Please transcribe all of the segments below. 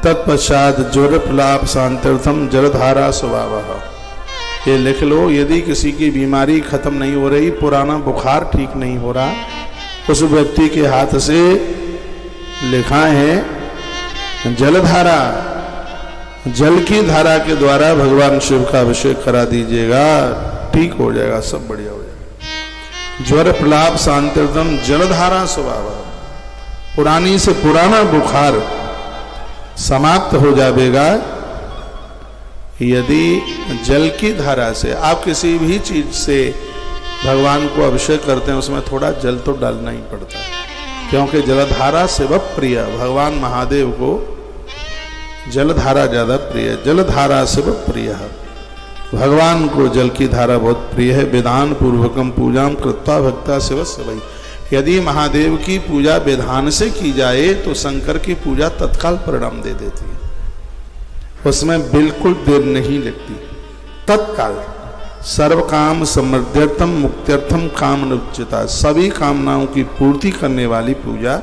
तत्पश्चात ज्वर प्रलाप शांत्यर्थम जलधारा स्वभाव। ये लिख लो, यदि किसी की बीमारी खत्म नहीं हो रही, पुराना बुखार ठीक नहीं हो रहा, उस व्यक्ति के हाथ से लिखा है जलधारा, जल की धारा के द्वारा भगवान शिव का अभिषेक करा दीजिएगा, ठीक हो जाएगा, सब बढ़िया हो जाएगा। ज्वर प्रलाप शांत्यर्थम जलधारा स्वभाव, पुरानी से पुराना बुखार समाप्त हो जाएगा यदि जल की धारा से। आप किसी भी चीज से भगवान को अभिषेक करते हैं, उसमें थोड़ा जल तो डालना ही पड़ता है, क्योंकि जलधारा शिव प्रिय, भगवान महादेव को जलधारा ज्यादा प्रिय है। जलधारा शिव प्रिय है, भगवान को जल की धारा बहुत प्रिय है। विधान पूर्वकम पूजाम कृत्वा भक्ता शिव सेवई, यदि महादेव की पूजा विधान से की जाए तो शंकर की पूजा तत्काल परिणाम दे देती है, उसमें बिल्कुल देर नहीं लगती, तत्काल। सर्व काम समृद्ध्यर्थम मुक्त्यर्थम काम उच्चता, सभी कामनाओं की पूर्ति करने वाली पूजा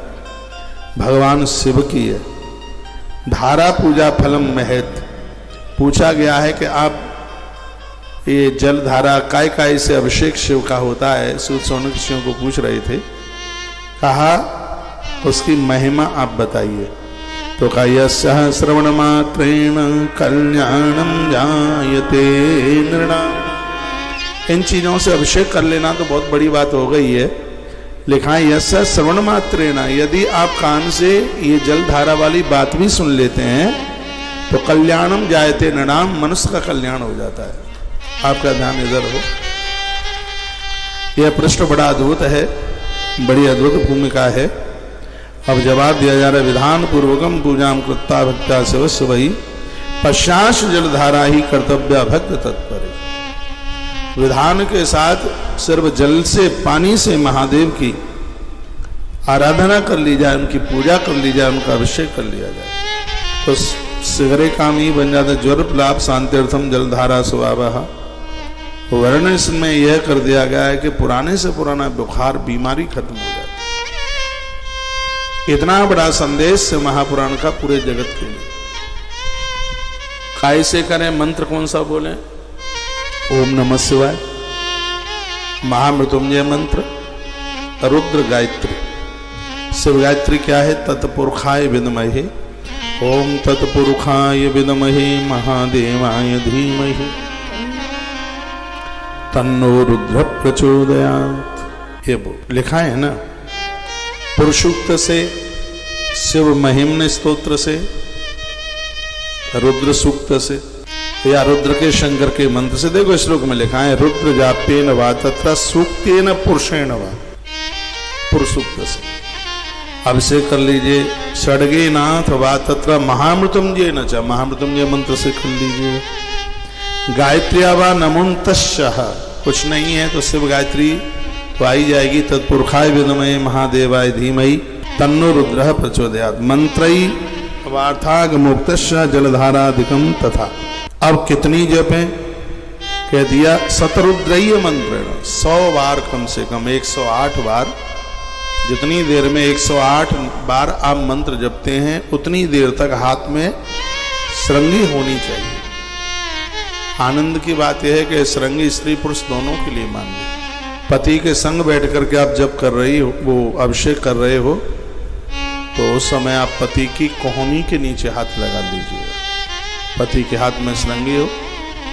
भगवान शिव की है। धारा पूजा फलम महत, पूछा गया है कि आप ये जल धारा काय से अभिषेक शिव का होता है, सूत सौनक ऋषियों को पूछ रहे थे, कहा उसकी महिमा आप बताइए। तो कहा यस्यः श्रवण मात्रेण कल्याणम जायते नृणाम, इन चीजों से अभिषेक कर लेना तो बहुत बड़ी बात हो गई है। लिखा है यस्यः श्रवण मात्रेण, यदि आप कान से ये जल धारा वाली बात भी सुन लेते हैं तो कल्याणम जायते नृणाम, मनुष्य का कल्याण हो जाता है। आपका ध्यान इधर हो, यह प्रश्न बड़ा अद्भुत है, बड़ी अद्भुत भूमिका है। अब जवाब दिया जा रहा है, विधान पूर्वकम पूजाम कृत्वा भक्त्या शिव सेवई पश्चाश जलधारा ही कर्तव्य भक्त तत्पर। विधान के साथ सिर्फ जल से, पानी से महादेव की आराधना कर ली जाए, उनकी पूजा कर ली जाए, उनका अभिषेक कर लिया जाए तो शीघ्र काम ही बन जाता है। ज्वर प्रलाप शांत्यर्थम जलधारा स्वभाव। वर्ण इसमें यह कर दिया गया है कि पुराने से पुराना बुखार, बीमारी खत्म हो जाती है। इतना बड़ा संदेश है महापुराण का पूरे जगत के लिए। काय से करें, मंत्र कौन सा बोले? ओम नमः शिवाय, महामृत्युंजय मंत्र, रुद्र गायत्री। शिव गायत्री क्या है? तत्पुरुषाय विद्महे, ओम तत्पुरुषाय विद्महे महादेवाय धीमहि तन्नो रुद्र प्रचोदयात्। ये लिखा है ना, पुरुषोक्त से, शिव महिम्न स्तोत्र से, रुद्र सूक्त से या रुद्र के शंकर के मंत्र से। देखो श्लोक में लिखा है रुद्र जाप्येन वा तत्र सूक्तेन पुरुषेण वा, पुरुषोक्त से अभिषेक कर लीजिए। षड्गे नाथ वा तत्र महामृत्युंजय न च, महामृत्युंजय मंत्र से कर लीजिए। गायत्र्या वा नमोन्तस्यः, कुछ नहीं है तो शिव गायत्री तो आई जाएगी। तत्पुरुषाय विद्महे महादेवाय धीमहि तन्नो रुद्रः प्रचोदयात्। मंत्रई वार्थागमोक्तस्य जलधाराधिकम तथा। अब कितनी जपें? कह दिया शतरुद्रीय मंत्रेण, 100 बार कम से कम, 108 बार। जितनी देर में 108 बार आप मंत्र जपते हैं उतनी देर तक हाथ में श्रृंगी होनी चाहिए। आनंद की बात यह है कि श्रृंगी स्त्री पुरुष दोनों के लिए मान्य। पति के संग बैठ करके आप जब कर रही हो, वो अभिषेक कर रहे हो, तो उस समय आप पति की कोहनी के नीचे हाथ लगा लीजिएगा। पति के हाथ में श्रृंगी हो।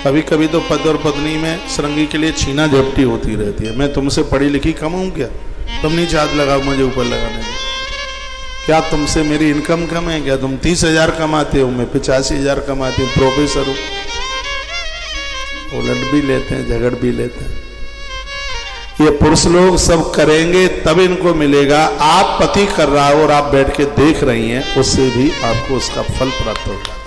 कभी कभी तो पति और पत्नी में श्रृंगी के लिए छीना झपटी होती रहती है। मैं तुमसे पढ़ी लिखी कम हूँ क्या? तुम नीचे हाथ लगाओ, मुझे ऊपर लगाने दो। क्या तुमसे मेरी इनकम कम है क्या? तुम 30,000 कमाते हो, मैं 85,000 कमाती हूँ, प्रोफेसर हूँ। उलट भी लेते हैं, झगड़ भी लेते हैं। ये पुरुष लोग सब करेंगे तब इनको मिलेगा। आप पति कर रहा हो और आप बैठ के देख रही हैं, उससे भी आपको उसका फल प्राप्त होगा।